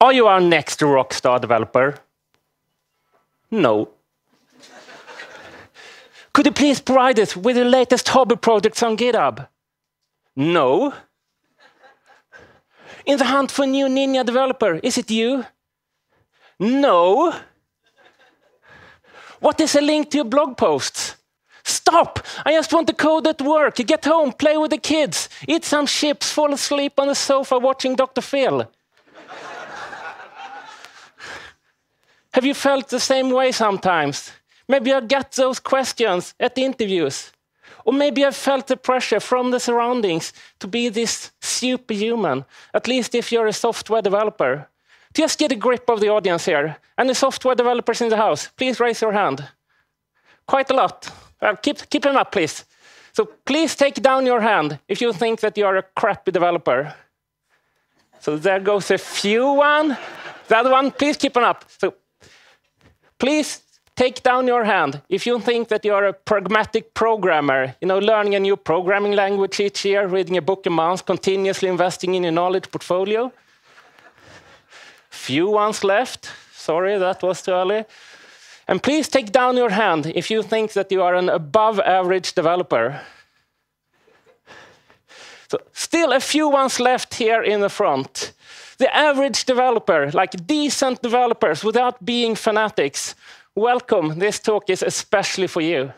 Are you our next rockstar developer? No. Could you please provide us with your latest hobby projects on GitHub? No. In the hunt for a new Ninja developer, is it you? No. What is a link to your blog posts? Stop! I just want to code at work, get home, play with the kids, eat some chips, fall asleep on the sofa watching Dr. Phil. Have you felt the same way sometimes? Maybe I get those questions at the interviews. Or maybe I felt the pressure from the surroundings to be this superhuman, at least if you're a software developer. Just get a grip of the audience here. Any software developers in the house, please raise your hand. Quite a lot. Well, keep them up, please. So please take down your hand if you think that you're a crappy developer. So there goes a few one. The other one, please keep them up. So please take down your hand if you think that you're a pragmatic programmer, learning a new programming language each year, reading a book a month, continuously investing in your knowledge portfolio. Few ones left. Sorry, that was too early. And please take down your hand if you think that you are an above-average developer. So still a few ones left here in the front. The average developer, like decent developers without being fanatics, welcome. This talk is especially for you.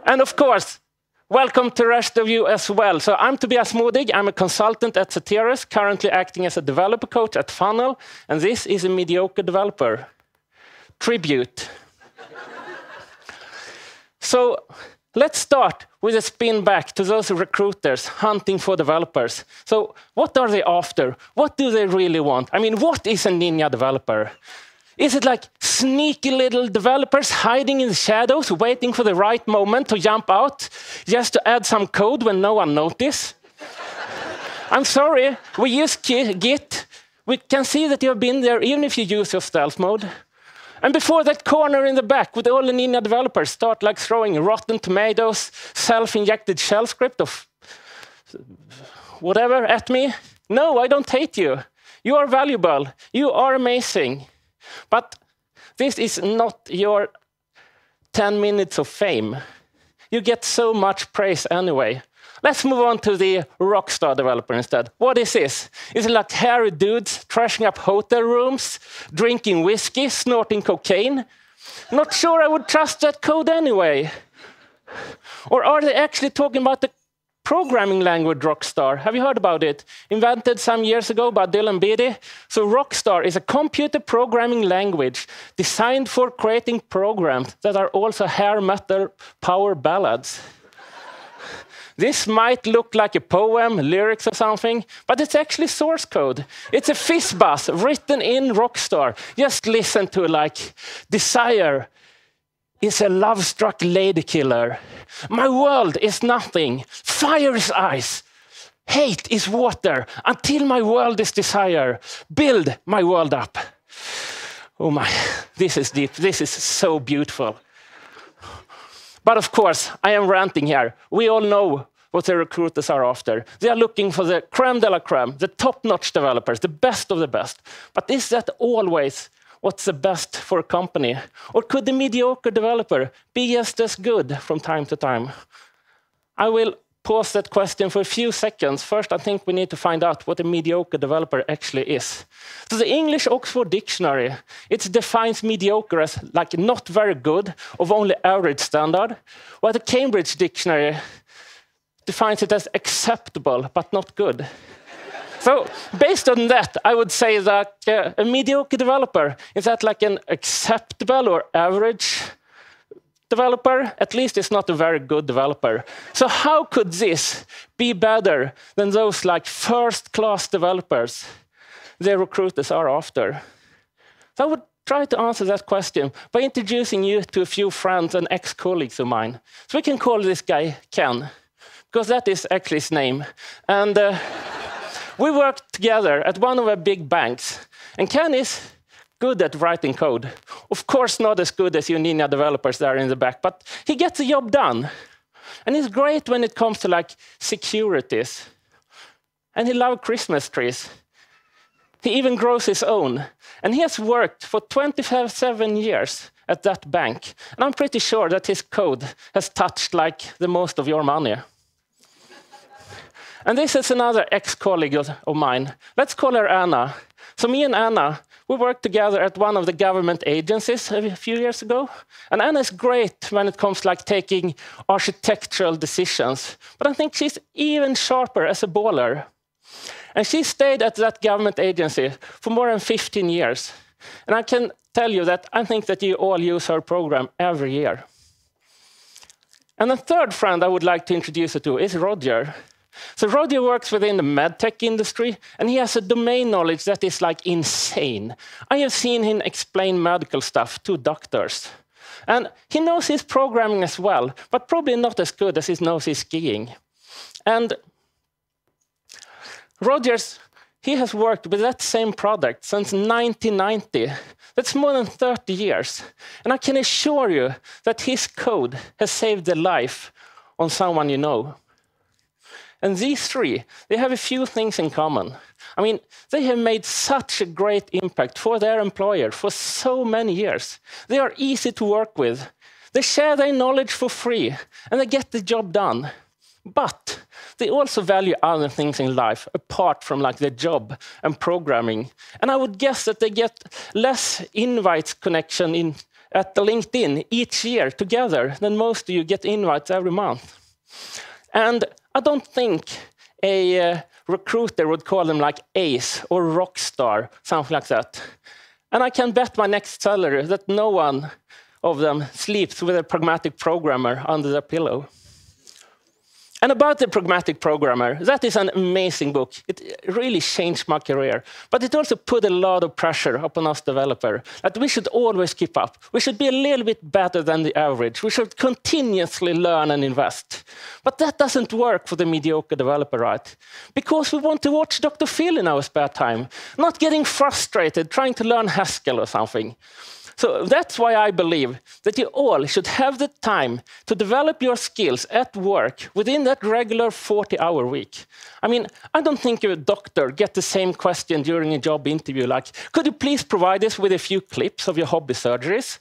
And of course, welcome to the rest of you as well. So I'm Tobias Modig. I'm a consultant at Satirus, currently acting as a developer coach at Funnel. And this is a mediocre developer. Tribute. So let's start with a spin back to those recruiters hunting for developers. So what are they after? What do they really want? I mean, what is a Ninja developer? Is it like sneaky little developers hiding in the shadows, waiting for the right moment to jump out, just to add some code when no one notices? I'm sorry, we use Git. We can see that you've been there even if you use your stealth mode. And before that corner in the back with all the Ninja developers start like throwing rotten tomatoes, self-injected shell script of whatever at me. No, I don't hate you. You are valuable. You are amazing. But this is not your 10 minutes of fame. You get so much praise anyway. Let's move on to the rockstar developer instead. What is this? Is it like hairy dudes trashing up hotel rooms, drinking whiskey, snorting cocaine? Not sure I would trust that code anyway. Or are they actually talking about the programming language Rockstar? Have you heard about it? Invented some years ago by Dylan Beatty. So Rockstar is a computer programming language designed for creating programs that are also hair metal power ballads. This might look like a poem, lyrics or something, but it's actually source code. It's a fizz buzz written in Rockstar. Just listen to like, desire is a love-struck lady killer. My world is nothing. Fire is ice. Hate is water. Until my world is desire. Build my world up. Oh my, this is deep. This is so beautiful. But of course, I am ranting here. We all know what the recruiters are after. They are looking for the crème de la crème, the top-notch developers, the best of the best. But is that always what's the best for a company? Or could the mediocre developer be just as good from time to time? I will pause that question for a few seconds. First, I think we need to find out what a mediocre developer actually is. So the English Oxford Dictionary, it defines mediocre as like not very good, of only average standard, while the Cambridge Dictionary defines it as acceptable, but not good. So based on that, I would say that a mediocre developer, is that like an acceptable or average developer? At least it's not a very good developer. So how could this be better than those like first-class developers the recruiters are after? So I would try to answer that question by introducing you to a few friends and ex-colleagues of mine. So we can call this guy Ken, because that is actually his name. And we worked together at one of our big banks. And Ken is good at writing code. Of course, not as good as you Ninja developers there in the back, but he gets the job done. And he's great when it comes to like securities. And he loves Christmas trees. He even grows his own. And he has worked for 27 years at that bank. And I'm pretty sure that his code has touched like the most of your money. And this is another ex-colleague of mine. Let's call her Anna. So me and Anna, we worked together at one of the government agencies a few years ago. And Anna is great when it comes to like taking architectural decisions. But I think she's even sharper as a baller. And she stayed at that government agency for more than 15 years. And I can tell you that I think that you all use her program every year. And the third friend I would like to introduce you to is Roger. So Roger works within the medtech industry, and he has a domain knowledge that is like insane. I have seen him explain medical stuff to doctors. And he knows his programming as well, but probably not as good as he knows his skiing. And Rogers, he has worked with that same product since 1990. That's more than 30 years. And I can assure you that his code has saved the life on someone you know. And these three, they have a few things in common. I mean, they have made such a great impact for their employer for so many years. They are easy to work with. They share their knowledge for free, and they get the job done. But they also value other things in life apart from like their job and programming. And I would guess that they get less invites connection in at the LinkedIn each year together than most of you get invites every month. And I don't think a recruiter would call them like ace or rock star, something like that. And I can bet my next salary that no one of them sleeps with a pragmatic programmer under their pillow. And about the pragmatic programmer, that is an amazing book. It really changed my career. But it also put a lot of pressure upon us developers that we should always keep up. We should be a little bit better than the average. We should continuously learn and invest. But that doesn't work for the mediocre developer, right? Because we want to watch Dr. Phil in our spare time, not getting frustrated trying to learn Haskell or something. So that's why I believe that you all should have the time to develop your skills at work within that regular 40-hour week. I mean, I don't think a doctor gets the same question during a job interview like, could you please provide us with a few clips of your hobby surgeries?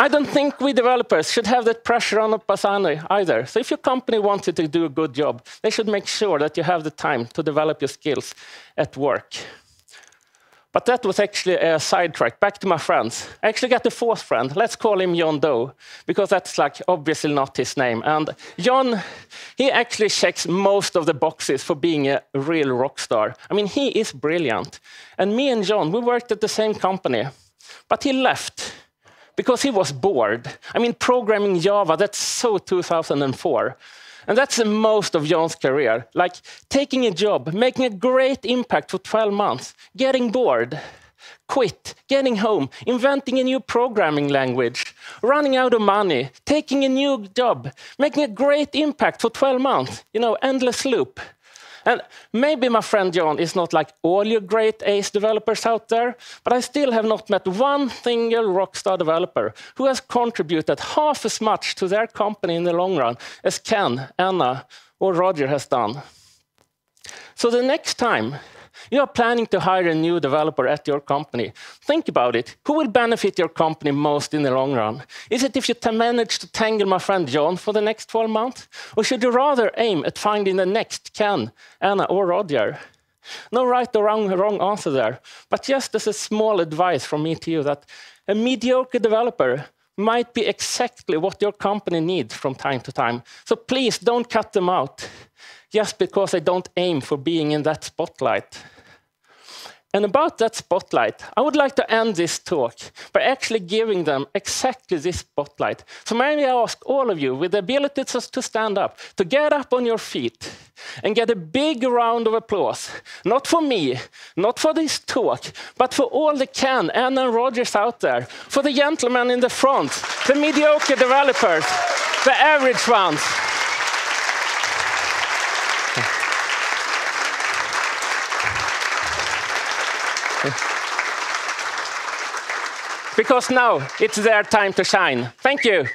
I don't think we developers should have that pressure on us either. So if your company wants you to do a good job, they should make sure that you have the time to develop your skills at work. But that was actually a sidetrack. Back to my friends. I actually got a fourth friend. Let's call him John Doe, because that's like obviously not his name. And John, he actually checks most of the boxes for being a real rock star. I mean, he is brilliant. And me and John, we worked at the same company, but he left because he was bored. I mean, programming Java, that's so 2004. And that's the most of John's career. Like taking a job, making a great impact for 12 months, getting bored, quit, getting home, inventing a new programming language, running out of money, taking a new job, making a great impact for 12 months. You know, endless loop. And maybe my friend John is not like all you great ace developers out there, but I still have not met one single rockstar developer who has contributed half as much to their company in the long run as Ken, Anna, or Roger has done. So the next time you are planning to hire a new developer at your company, think about it. Who will benefit your company most in the long run? Is it if you manage to tangle my friend John for the next 12 months? Or should you rather aim at finding the next Ken, Anna, or Roger? No right or wrong answer there. But just as a small advice from me to you, that a mediocre developer might be exactly what your company needs from time to time. So please don't cut them out just because they don't aim for being in that spotlight. And about that spotlight, I would like to end this talk by actually giving them exactly this spotlight. So maybe I ask all of you with the ability to stand up, to get up on your feet and get a big round of applause. Not for me, not for this talk, but for all the Ken, Anna, and Rogers out there, for the gentlemen in the front, the mediocre developers, the average ones. Because now it's their time to shine. Thank you.